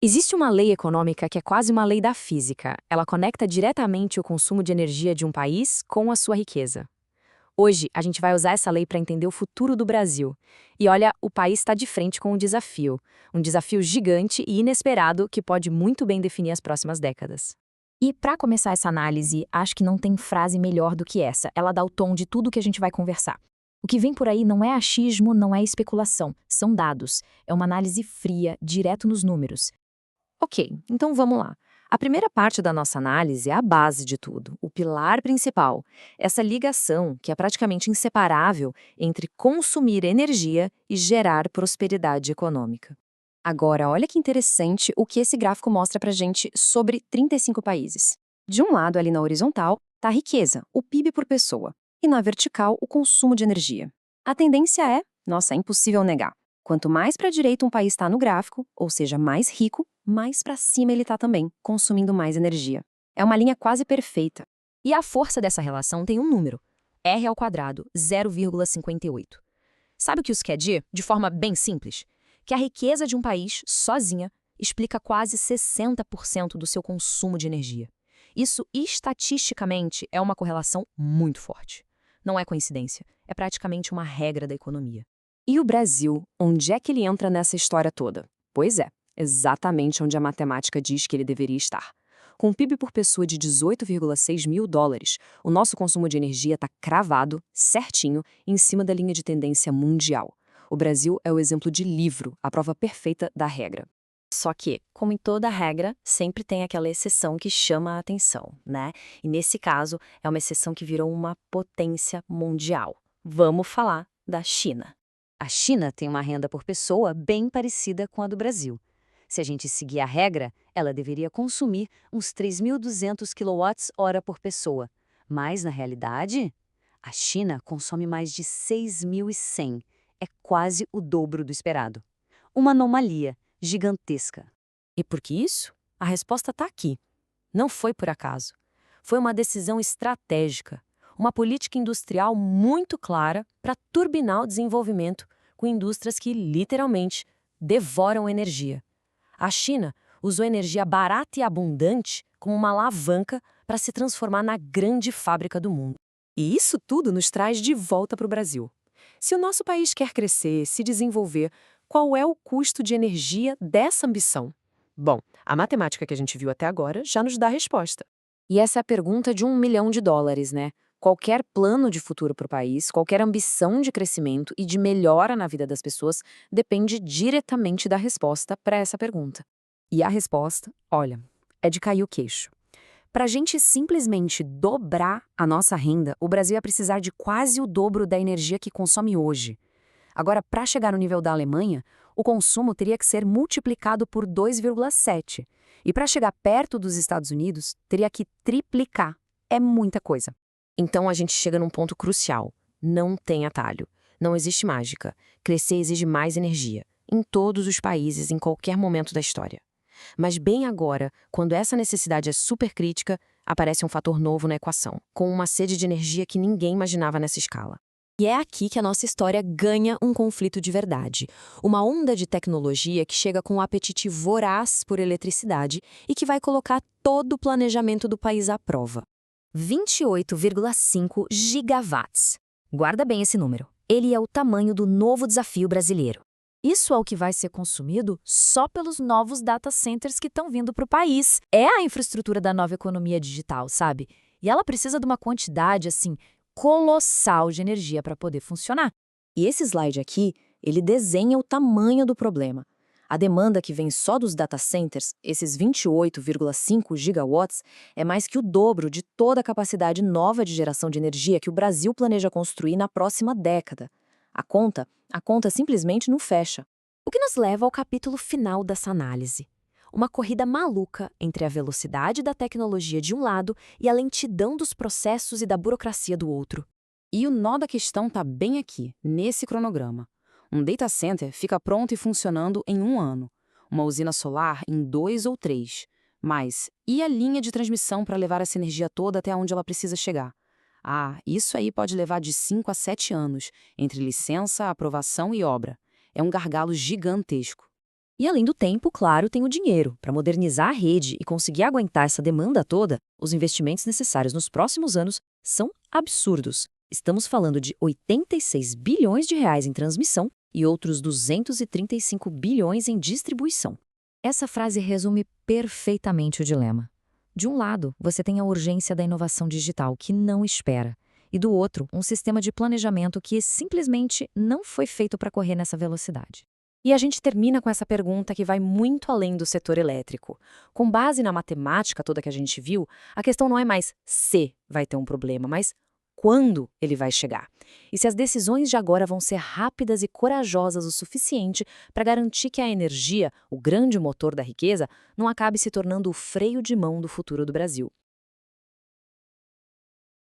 Existe uma lei econômica que é quase uma lei da física. Ela conecta diretamente o consumo de energia de um país com a sua riqueza. Hoje, a gente vai usar essa lei para entender o futuro do Brasil. E olha, o país está de frente com um desafio gigante e inesperado que pode muito bem definir as próximas décadas. E para começar essa análise, acho que não tem frase melhor do que essa. Ela dá o tom de tudo que a gente vai conversar. O que vem por aí não é achismo, não é especulação, são dados. É uma análise fria, direto nos números. Ok, então vamos lá. A primeira parte da nossa análise é a base de tudo, o pilar principal. Essa ligação, que é praticamente inseparável entre consumir energia e gerar prosperidade econômica. Agora, olha que interessante o que esse gráfico mostra pra gente sobre 35 países. De um lado, ali na horizontal, está a riqueza, o PIB por pessoa, e na vertical, o consumo de energia. A tendência é, nossa, é impossível negar. Quanto mais para a direita um país está no gráfico, ou seja, mais rico, mais para cima ele está também, consumindo mais energia. É uma linha quase perfeita. E a força dessa relação tem um número. R ao quadrado, 0,58. Sabe o que isso quer dizer? De forma bem simples. Que a riqueza de um país, sozinha, explica quase 60% do seu consumo de energia. Isso, estatisticamente, é uma correlação muito forte. Não é coincidência, é praticamente uma regra da economia. E o Brasil, onde é que ele entra nessa história toda? Pois é, exatamente onde a matemática diz que ele deveria estar. Com um PIB por pessoa de 18,6 mil dólares, o nosso consumo de energia está cravado, certinho, em cima da linha de tendência mundial. O Brasil é o exemplo de livro, a prova perfeita da regra. Só que, como em toda regra, sempre tem aquela exceção que chama a atenção, né? E nesse caso, é uma exceção que virou uma potência mundial. Vamos falar da China. A China tem uma renda por pessoa bem parecida com a do Brasil. Se a gente seguir a regra, ela deveria consumir uns 3.200 kWh por pessoa. Mas, na realidade, a China consome mais de 6.100. É quase o dobro do esperado. Uma anomalia gigantesca. E por que isso? A resposta está aqui. Não foi por acaso. Foi uma decisão estratégica, uma política industrial muito clara para turbinar o desenvolvimento com indústrias que, literalmente, devoram energia. A China usou energia barata e abundante como uma alavanca para se transformar na grande fábrica do mundo. E isso tudo nos traz de volta para o Brasil. Se o nosso país quer crescer, se desenvolver, qual é o custo de energia dessa ambição? Bom, a matemática que a gente viu até agora já nos dá a resposta. E essa é a pergunta de $1 milhão, né? Qualquer plano de futuro para o país, qualquer ambição de crescimento e de melhora na vida das pessoas depende diretamente da resposta para essa pergunta. E a resposta, olha, é de cair o queixo. Para a gente simplesmente dobrar a nossa renda, o Brasil ia precisar de quase o dobro da energia que consome hoje. Agora, para chegar no nível da Alemanha, o consumo teria que ser multiplicado por 2,7. E para chegar perto dos Estados Unidos, teria que triplicar. É muita coisa. Então a gente chega num ponto crucial. Não tem atalho. Não existe mágica. Crescer exige mais energia. Em todos os países, em qualquer momento da história. Mas bem agora, quando essa necessidade é super crítica, aparece um fator novo na equação, com uma sede de energia que ninguém imaginava nessa escala. E é aqui que a nossa história ganha um conflito de verdade. Uma onda de tecnologia que chega com um apetite voraz por eletricidade e que vai colocar todo o planejamento do país à prova. 28,5 gigawatts. Guarda bem esse número. Ele é o tamanho do novo desafio brasileiro. Isso é o que vai ser consumido só pelos novos data centers que estão vindo para o país. É a infraestrutura da nova economia digital, sabe? E ela precisa de uma quantidade, assim, colossal de energia para poder funcionar. E esse slide aqui, ele desenha o tamanho do problema. A demanda que vem só dos data centers, esses 28,5 gigawatts, é mais que o dobro de toda a capacidade nova de geração de energia que o Brasil planeja construir na próxima década. A conta simplesmente não fecha. O que nos leva ao capítulo final dessa análise. Uma corrida maluca entre a velocidade da tecnologia de um lado e a lentidão dos processos e da burocracia do outro. E o nó da questão está bem aqui, nesse cronograma. Um data center fica pronto e funcionando em 1 ano. Uma usina solar em 2 ou 3. Mas e a linha de transmissão para levar essa energia toda até onde ela precisa chegar? Ah, isso aí pode levar de 5 a 7 anos, entre licença, aprovação e obra. É um gargalo gigantesco. E além do tempo, claro, tem o dinheiro. Para modernizar a rede e conseguir aguentar essa demanda toda, os investimentos necessários nos próximos anos são absurdos. Estamos falando de 86 bilhões de reais em transmissão e outros 235 bilhões em distribuição. Essa frase resume perfeitamente o dilema. De um lado, você tem a urgência da inovação digital, que não espera. E do outro, um sistema de planejamento que simplesmente não foi feito para correr nessa velocidade. E a gente termina com essa pergunta que vai muito além do setor elétrico. Com base na matemática toda que a gente viu, a questão não é mais se vai ter um problema, mas quando ele vai chegar. E se as decisões de agora vão ser rápidas e corajosas o suficiente para garantir que a energia, o grande motor da riqueza, não acabe se tornando o freio de mão do futuro do Brasil.